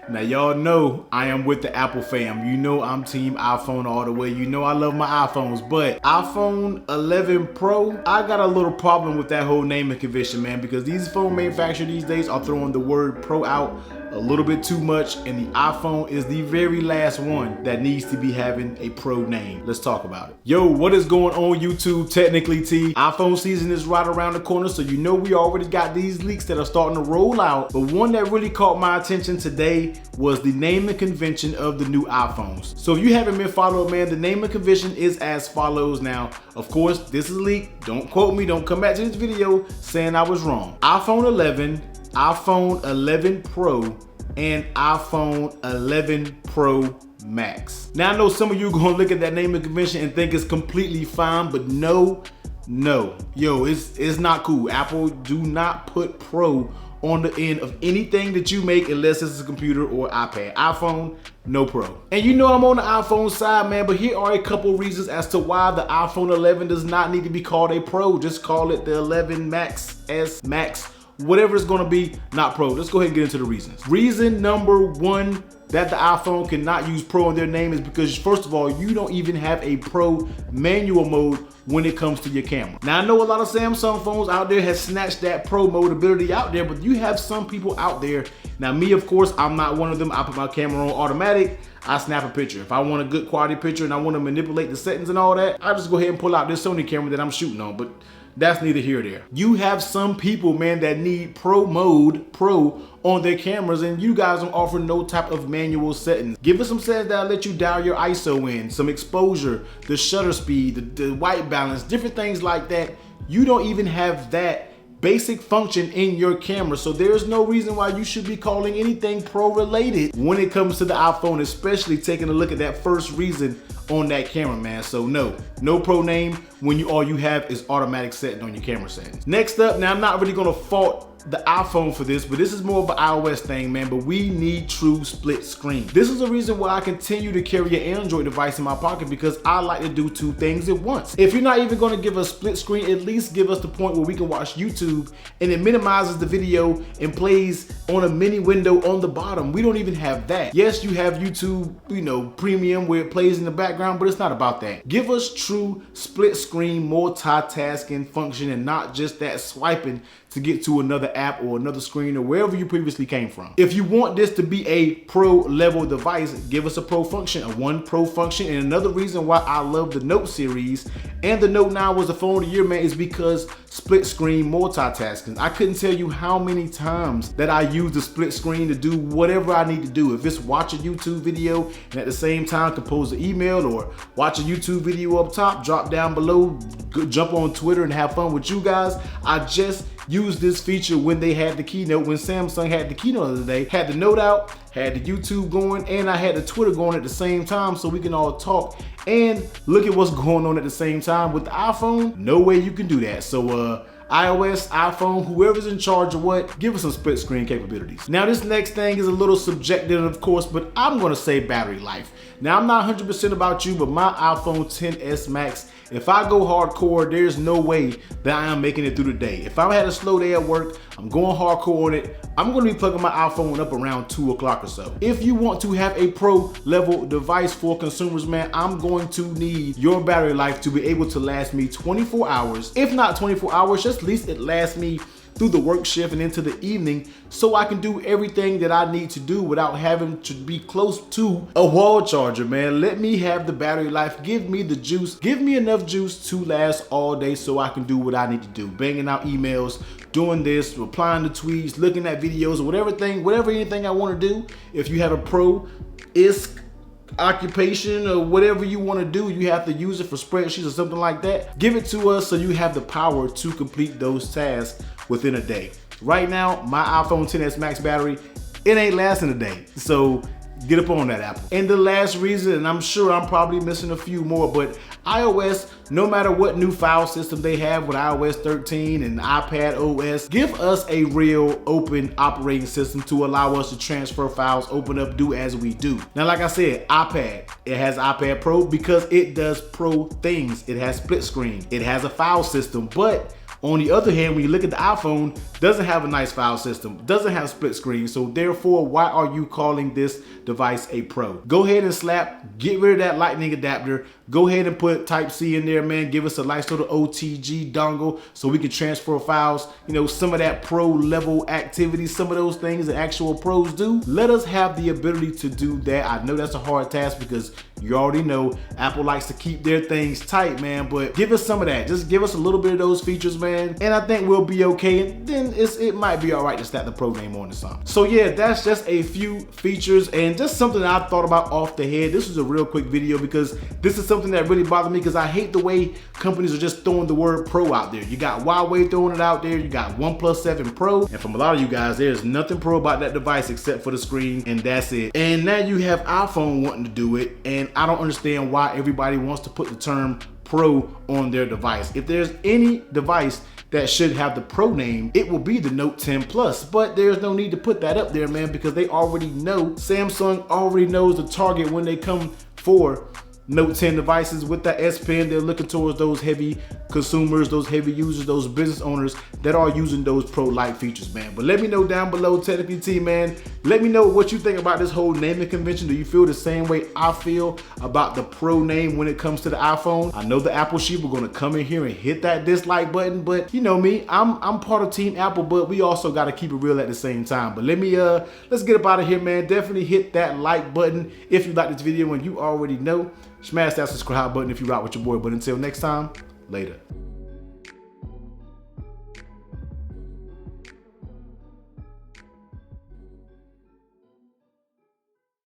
Now y'all know I am with the Apple fam. You know I'm team iPhone all the way. You know I love my iPhones, but iPhone 11 Pro, I got a little problem with that whole naming convention, man, because these phone manufacturers these days are throwing the word Pro out a little bit too much, and the iPhone is the very last one that needs to be having a Pro name. Let's talk about it. Yo, what is going on YouTube? Technically T. iPhone season is right around the corner, so you know we already got these leaks that are starting to roll out, but one that really caught my attention today was the naming convention of the new iPhones. So if you haven't been following, man, the naming convention is as follows. Now, of course, this is leaked. Don't quote me, don't come back to this video saying I was wrong. iPhone 11, iPhone 11 Pro, and iPhone 11 Pro Max. Now I know some of you are gonna look at that naming convention and think it's completely fine, but no, yo, it's not cool. Apple, do not put Pro on the end of anything that you make unless it's a computer or iPad. iPhone, no Pro. And you know I'm on the iPhone side, man, but here are a couple reasons as to why the iPhone 11 does not need to be called a Pro. Just call it the 11 Max, S Max, whatever it's gonna be, not Pro. Let's go ahead and get into the reasons. Reason number one that the iPhone cannot use Pro in their name is because, first of all, you don't even have a Pro manual mode when it comes to your camera. Now I know a lot of Samsung phones out there has snatched that Pro mode ability out there, but you have some people out there. Now me, of course, I'm not one of them. I put my camera on automatic, I snap a picture. If I want a good quality picture and I want to manipulate the settings and all that, I just go ahead and pull out this Sony camera that I'm shooting on, but that's neither here nor there. You have some people, man, that need Pro mode, Pro, on their cameras, and you guys don't offer no type of manual settings. Give us some settings that'll let you dial your ISO in, some exposure, the shutter speed, the white balance, different things like that. You don't even have that basic function in your camera, so there's no reason why you should be calling anything Pro related when it comes to the iPhone, especially taking a look at that first reason on that camera, man. So no Pro name when all you have is automatic setting on your camera settings. Next up, now I'm not really gonna fault the iPhone for this, but this is more of an iOS thing, man, but we need true split screen. This is the reason why I continue to carry an Android device in my pocket, because I like to do two things at once. If you're not even gonna give us split screen, at least give us the point where we can watch YouTube and it minimizes the video and plays on a mini window on the bottom. We don't even have that. Yes, you have YouTube, you know, premium where it plays in the background, but it's not about that. Give us true split screen, multitasking function, and not just that swiping to get to another app or another screen or wherever you previously came from. If you want this to be a Pro level device, give us a Pro function, a one Pro function. And another reason why I love the Note series and the Note 9 was the phone of the year, man, is because split screen multitasking. I couldn't tell you how many times that I use the split screen to do whatever I need to do. If it's watch a YouTube video and at the same time compose an email, or watch a YouTube video up top, drop down below, jump on Twitter and have fun with you guys. I just used this feature when they had the keynote, when Samsung had the keynote the other day, had the Note out, had the YouTube going, and I had the Twitter going at the same time so we can all talk and look at what's going on at the same time. With the iPhone, no way you can do that. So iOS, iPhone, whoever's in charge of what, give us some split screen capabilities. Now this next thing is a little subjective, of course, but I'm gonna say battery life. Now I'm not 100% about you, but my iPhone XS Max, if I go hardcore, there's no way that I am making it through the day. If I had a slow day at work, I'm going hardcore on it, I'm gonna be plugging my iPhone up around 2 o'clock or so. If you want to have a Pro level device for consumers, man, I'm going to need your battery life to be able to last me 24 hours. If not 24 hours, just at least it lasts me through the work shift and into the evening, so I can do everything that I need to do without having to be close to a wall charger, man. Let me have the battery life, give me the juice, give me enough juice to last all day so I can do what I need to do. Banging out emails, doing this, replying to tweets, looking at videos, whatever anything I want to do. If you have a Pro ISK occupation or whatever you want to do, you have to use it for spreadsheets or something like that, give it to us so you have the power to complete those tasks within a day. Right now, my iPhone XS Max battery, it ain't lasting a day. So get up on that, Apple. And the last reason, and I'm sure I'm probably missing a few more, but iOS, no matter what new file system they have with iOS 13 and iPad OS, give us a real open operating system to allow us to transfer files, open up, do as we do. Now, like I said, iPad, it has iPad Pro because it does Pro things. It has split screen, it has a file system, but On the other hand, when you look at the iPhone, doesn't have a nice file system, doesn't have split screen. So therefore, why are you calling this device a Pro? Go ahead and get rid of that lightning adapter. Go ahead and put Type-C in there, man. Give us a nice little OTG dongle so we can transfer files. You know, some of that pro level activity, some of those things that actual pros do. Let us have the ability to do that. I know that's a hard task because you already know Apple likes to keep their things tight, man, but give us some of that. Just give us a little bit of those features, man, and I think we'll be okay. And then it might be all right to slap the Pro name on or something. So yeah, that's just a few features and just something that I thought about off the head. This was a real quick video because this is something that really bothered me because I hate the way companies are just throwing the word Pro out there. You got Huawei throwing it out there, you got OnePlus 7 Pro, and from a lot of you guys, there's nothing Pro about that device except for the screen, and that's it. And now you have iPhone wanting to do it, and I don't understand why everybody wants to put the term Pro on their device. If there's any device that should have the Pro name, it will be the Note 10 Plus, but there's no need to put that up there, man, because they already know, Samsung already knows the target when they come for Note 10 devices with that S Pen. They're looking towards those heavy consumers, those heavy users, those business owners that are using those Pro-like features, man. But let me know down below, Technically T, man. Let me know what you think about this whole naming convention. Do you feel the same way I feel about the Pro name when it comes to the iPhone? I know the Apple sheep are gonna come in here and hit that dislike button, but you know me, I'm part of Team Apple, but we also gotta keep it real at the same time. But let me let's get up out of here, man. Definitely hit that like button if you like this video, and you already know, smash that subscribe button if you rock with your boy. But until next time, later.